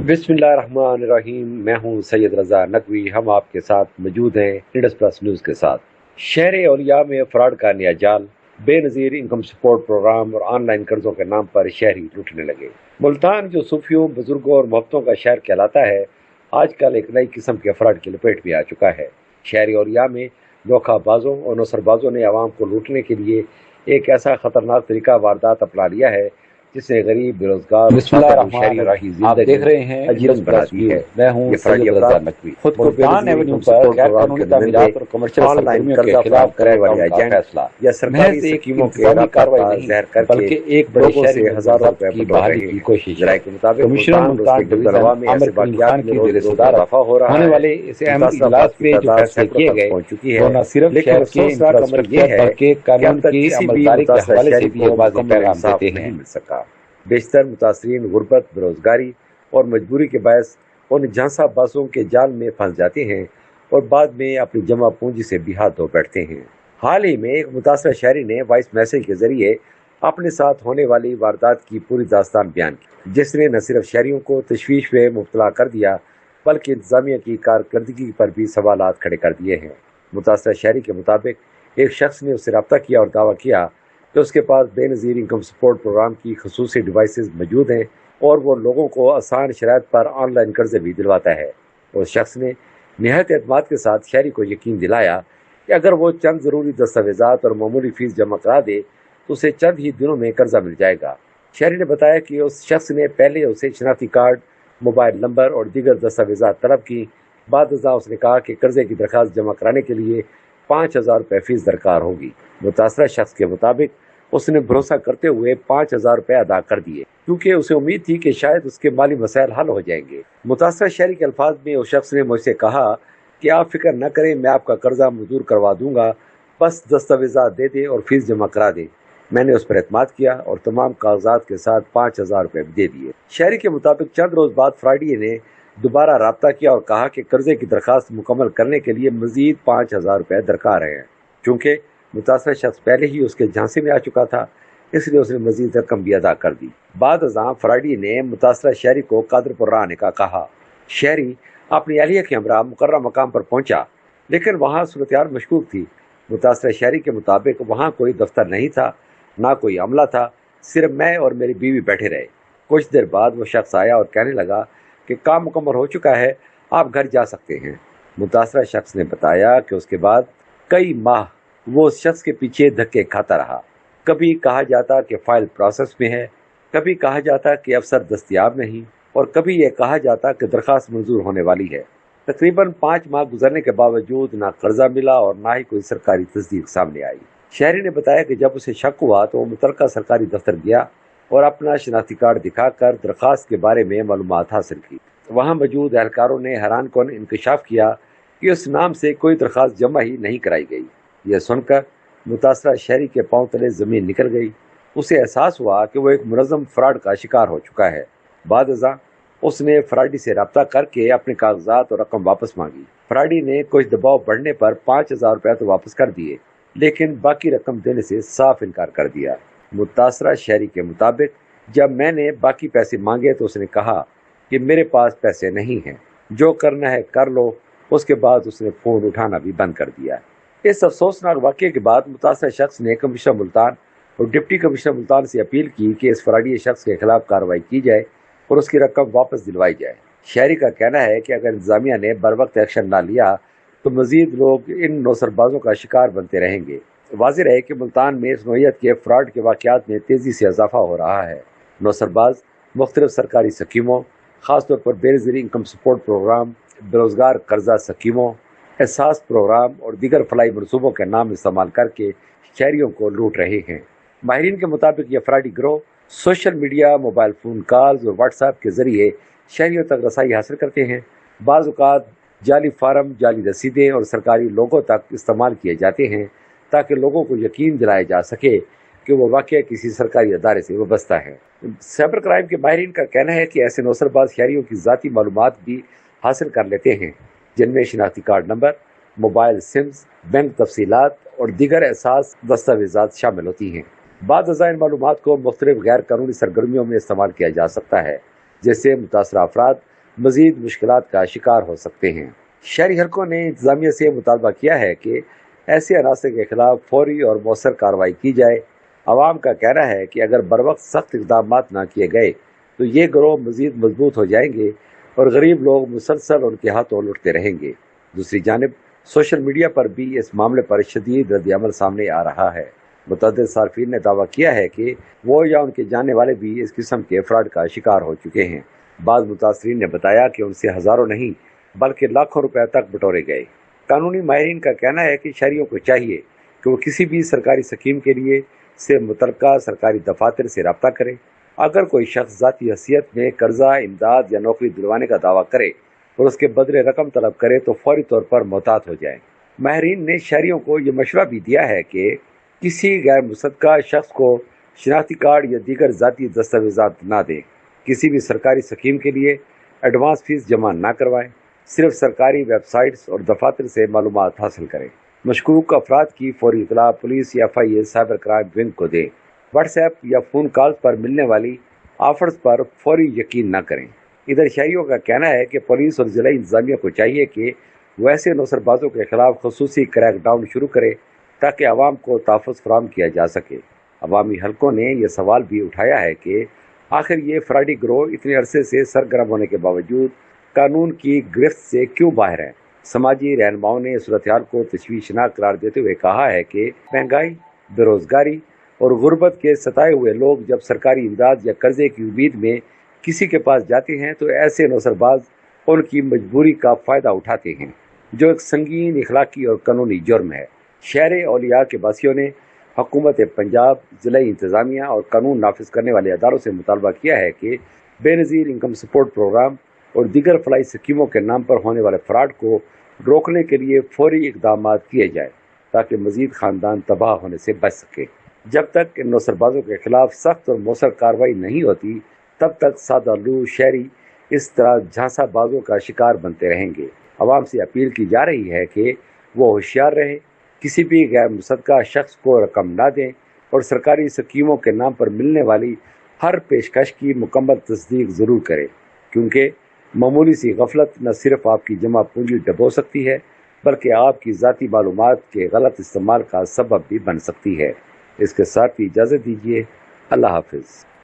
बिस्मिल्लाहिर्रहमानिर्रहीम। मैं हूं सैयद रजा नकवी। हम आपके साथ मौजूद हैं इंडस प्लस न्यूज़ के साथ। शहर औलिया में फ्रॉड का नया जाल, बेनज़ीर इनकम सपोर्ट प्रोग्राम और ऑनलाइन कर्जों के नाम पर शहरी लूटने लगे। मुल्तान जो सूफियों, बुजुर्गों और मोहब्बतों का शहर कहलाता है, आजकल एक नई किस्म के फ्रॉड की लपेट में आ चुका है। शहर औलिया में धोखाबाजों और नौसरबाजों ने आवाम को लूटने के लिए एक ऐसा खतरनाक तरीका वारदात अपना लिया है जिससे गरीब, बेरोजगार आप देख रहे हैं अजीरन बना दी है। मैं हूं सैयद रजा नकवी। खुद को तान एवेन्यू पर गैर कानूनी तामीरात और कमर्शियल सरगर्मियों के खिलाफ करने वाले एजेंट या सरकारी स्कीमों के कार्रवाई नहीं, बल्कि एक बड़े शहरी हजारों रुपए की बहाली की कोशिश है। कमिश्नर मुल्तान डिवीजन आमिर कलीम खान की जेर सदारत होने वाले इस अहम इजलास में जो फैसले किए गए वो न सिर्फ शहर के इंफ्रास्ट्रक्चर बल्कि कानून की अमलदारी के हवाले से भी एक वाज़ेह पैगाम देते हैं। बेशतर मुतासरीन गुर्बत, बेरोजगारी और मजबूरी के बायस उन झांसाबाजों के जाल में फंस जाते हैं और बाद में अपनी जमा पूंजी से भी हाथ धो बैठते हैं। हाल ही में एक मुतासरा शहरी ने वॉइस मैसेज के जरिए अपने साथ होने वाली वारदात की पूरी दास्तान बयान की, जिसने न सिर्फ शहरियों को तशवीश में मुब्तला कर दिया बल्कि इंतजामिया की कारकर्दगी पर भी सवालात खड़े कर दिए हैं। मुतासरा शहरी के मुताबिक एक शख्स ने उससे रब्ता किया और दावा किया कि उसके पास बेनज़ीर इनकम सपोर्ट प्रोग्राम की खसूसी डिवाइसेस मौजूद हैं और वो लोगों को आसान शराइत पर ऑनलाइन कर्जे भी दिलवाता है। उस शख्स ने निहायत एतमाद के साथ शहरी को यकीन दिलाया कि अगर वो चंद ज़रूरी दस्तावेजात और मामूली फीस जमा करा दे तो उसे चंद ही दिनों में कर्जा मिल जाएगा। शहरी ने बताया कि उस शख्स ने पहले उसे शनाख्ती कार्ड, मोबाइल नंबर और दीगर दस्तावेजात तलब की। बाद उसने कहा कि कर्जे की दरख्वास्त जमा कराने के लिए 5,000 रुपये फीस दरकार होगी। मुतासरा शख्स के मुताबिक उसने भरोसा करते हुए 5,000 रुपये अदा कर दिए क्योंकि उसे उम्मीद थी कि शायद उसके माली मसाइल हल हो जाएंगे। मुतासरा शहरी के अल्फाज में उस शख्स ने मुझसे कहा कि आप फिक्र न करें, मैं आपका कर्जा मंजूर करवा दूंगा, बस दस्तावेजात दे दे और फीस जमा करा दे। मैंने उस पर एतमाद किया और तमाम कागजात के साथ 5,000 रुपये दे दिए। शहरी के मुताबिक चंद रोज बाद फ्राइडे ने दोबारा राब्ता किया और कहा कि कर्जे की दरखास्त मुकम्मल करने के लिए मजीद 5,000 रुपये दरकार है। चूँकि मुतासरा शख्स पहले ही उसके झांसे में आ चुका था, इसलिए उसने मजीद रकम भी अदा कर दी। बाद अज़ां फ्राइडे ने मुतासरा शहरी को कादरपुर आने का कहा। शहरी अपनी अहलिया के हमरा मुकर्रम मकाम पर पहुंचा, लेकिन वहाँ सूरत मशकूक थी। मुतासरा शहरी के मुताबिक वहाँ कोई दफ्तर नहीं था, ना कोई अमला था, सिर्फ मैं और मेरी बीवी बैठे रहे। कुछ देर बाद वो शख्स आया और कहने लगा कि काम मुकम्मल हो चुका है, आप घर जा सकते हैं। मुतासरा शख्स ने बताया कि उसके बाद कई माह वो उस शख्स के पीछे धक्के खाता रहा। कभी कहा जाता कि फाइल प्रोसेस में है, कभी कहा जाता कि अफसर दस्तयाब नहीं और कभी यह कहा जाता कि दरखास्त मंजूर होने वाली है। तकरीबन 5 माह गुजरने के बावजूद ना कर्जा मिला और ना ही कोई सरकारी तस्दीक सामने आई। शहरी ने बताया कि जब उसे शक हुआ तो वो मुतलका सरकारी दफ्तर गया और अपना शनाख्ती कार्ड दिखाकर दरखास्त के बारे में मालूमात हासिल की। वहाँ मौजूद एहलकारों ने हैरान कौन इंकशाफ किया कि उस नाम से कोई दरखास्त जमा ही नहीं कराई गई। यह सुनकर मुतासरा शहरी के पांव तले जमीन निकल गई। उसे एहसास हुआ कि वो एक मुनज़्ज़म फ्रॉड का शिकार हो चुका है। बाद अज़ां उसने फ्राइडे से रब्ता करके अपने कागजात और रकम वापस मांगी। फ्राइडे ने कुछ दबाव बढ़ने पर 5,000 रुपये तो वापस कर दिए, लेकिन बाकी रकम देने से साफ इनकार कर दिया। मुतासरा शहरी के मुताबिक जब मैंने बाकी पैसे मांगे तो उसने कहा कि मेरे पास पैसे नहीं हैं, जो करना है कर लो। उसके बाद उसने फ़ोन उठाना भी बंद कर दिया। इस अफसोसनाक वाक़े के बाद मुतासरा शख्स ने कमिश्नर मुल्तान और डिप्टी कमिश्नर मुल्तान से अपील की कि इस फराडी शख्स के खिलाफ कार्रवाई की जाए और उसकी रकम वापस दिलवाई जाए। शहरी का कहना है कि अगर इंतजामिया ने बर वक्त एक्शन ना लिया तो मजीद लोग इन नौसरबाजों का शिकार बनते रहेंगे। वाज़ेह है कि मुल्तान में इस नौइयत के फ्रॉड के वाक़यात में तेज़ी से इजाफा हो रहा है। नौसरबाज मुख्तलिफ सरकारी स्कीमों, ख़ासतौर पर बेनज़ीर इनकम सपोर्ट प्रोग्राम, बेरोज़गार कर्जा स्कीमों, एहसास प्रोग्राम और दीगर फलाई मनसूबों के नाम इस्तेमाल करके शहरियों को लूट रहे हैं। माहिरीन के मुताबिक यह फ्रॉडी गिरोह social media, mobile phone calls और व्हाट्सएप के ज़रिए शहरियों तक रसाई हासिल करते हैं। बाज़ औक़ात जाली फार्म, जाली रसीदें और सरकारी लोगों तक इस्तेमाल किए जाते हैं ताकि लोगों को यकीन दिलाया जा सके कि वो वाक़ई किसी सरकारी अदारे से वाबस्ता है। साइबर क्राइम के माहिरीन का कहना है कि ऐसे नौसरबाज शहरियों की ज़ाती मालूमात भी हासिल कर लेते हैं, जिनमें शनाख्ती card number, mobile sims, bank तफसीलात और दीगर एहसास दस्तावेजात शामिल होती हैं। बाद अज़ां इन मालूमात को मुख्तलिफ गैर कानूनी सरगर्मियों में इस्तेमाल किया जा सकता है, जिससे मुतासरा अफराद مزید مشکلات کا شکار ہو سکتے ہیں۔ شہری حلقوں نے انتظامیہ سے مطالبہ کیا ہے کہ ایسے عناصر کے خلاف فوری اور مؤثر کارروائی کی جائے۔ عوام کا کہنا ہے کہ اگر بروقت سخت اقدامات نہ کیے گئے تو یہ گروہ مزید مضبوط ہو جائیں گے اور غریب لوگ مسلسل ان کے ہاتھوں لٹتے رہیں گے۔ دوسری جانب سوشل میڈیا پر بھی اس معاملے پر شدید رد عمل سامنے آ رہا ہے۔ متعدد صارفین نے دعویٰ کیا ہے کہ وہ یا ان کے جاننے والے بھی اس قسم کے فراڈ کا شکار ہو چکے ہیں۔ بعض متاثرین نے بتایا کہ ان سے ہزاروں نہیں بلکہ لاکھوں روپے تک بٹورے گئے۔ قانونی ماہرین کا کہنا ہے کہ شہریوں کو چاہیے کہ وہ کسی بھی سرکاری اسکیم کے لیے سے متعلقہ سرکاری دفاتر سے رابطہ کریں۔ اگر کوئی شخص ذاتی حیثیت میں قرضہ، امداد یا نوکری دلوانے کا دعویٰ کرے اور اس کے بدلے رقم طلب کرے تو فوری طور پر محتاط ہو جائیں۔ ماہرین نے شہریوں کو یہ مشورہ بھی دیا ہے کہ کسی غیر مصدقہ شخص کو شناختی کارڈ یا دیگر ذاتی دستاویزات نہ دیں۔ کسی بھی سرکاری اسکیم کے لیے ایڈوانس فیس جمع نہ کروائیں۔ صرف سرکاری ویب سائٹس اور دفاتر سے معلومات حاصل کریں۔ مشکوک افراد کی فوری اطلاع پولیس یا FIA سائبر کرائم ونگ کو دیں۔ واٹس ایپ یا فون کالز پر ملنے والی آفرز پر فوری یقین نہ کریں۔ ادھر شہریوں کا کہنا ہے کہ پولیس اور ضلعی انتظامیہ کو چاہیے کہ وہ ایسے نوسر بازوں کے خلاف خصوصی کریک ڈاؤن شروع کرے تاکہ عوام کو تحفظ فراہم کیا جا سکے۔ عوامی حلقوں نے یہ سوال بھی اٹھایا ہے کہ آخر یہ فراڈی گروہ اتنے عرصے سے سرگرم ہونے کے باوجود قانون کی گرفت سے کیوں باہر ہیں؟ سماجی رہنماؤں نے صورتحال کو تشویشناک قرار دیتے ہوئے کہا ہے کہ مہنگائی، بے روزگاری اور غربت کے ستائے ہوئے لوگ جب سرکاری امداد یا قرضے کی امید میں کسی کے پاس جاتے ہیں تو ایسے نوسر باز ان کی مجبوری کا فائدہ اٹھاتے ہیں، جو ایک سنگین اخلاقی اور قانونی جرم ہے۔ شہر اولیاء کے باسیوں نے حکومت پنجاب، ضلعی انتظامیہ اور قانون نافذ کرنے والے اداروں سے مطالبہ کیا ہے کہ بے نظیر انکم سپورٹ پروگرام اور دیگر فلاحی اسکیموں کے نام پر ہونے والے فراڈ کو روکنے کے لیے فوری اقدامات کیے جائیں تاکہ مزید خاندان تباہ ہونے سے بچ سکے۔ جب تک ان نوسر بازوں کے خلاف سخت اور مؤثر کارروائی نہیں ہوتی تب تک سادہ لو شہری اس طرح جھانسا بازوں کا شکار بنتے رہیں گے۔ عوام سے اپیل کی جا رہی ہے کہ وہ ہوشیار رہیں، کسی بھی غیر مصدقہ شخص کو رقم نہ دیں اور سرکاری اسکیموں کے نام پر ملنے والی ہر پیشکش کی مکمل تصدیق ضرور کریں، کیونکہ معمولی سی غفلت نہ صرف آپ کی جمع پونجی ڈبو سکتی ہے بلکہ آپ کی ذاتی معلومات کے غلط استعمال کا سبب بھی بن سکتی ہے۔ اس کے ساتھ ہی اجازت دیجیے۔ اللہ حافظ۔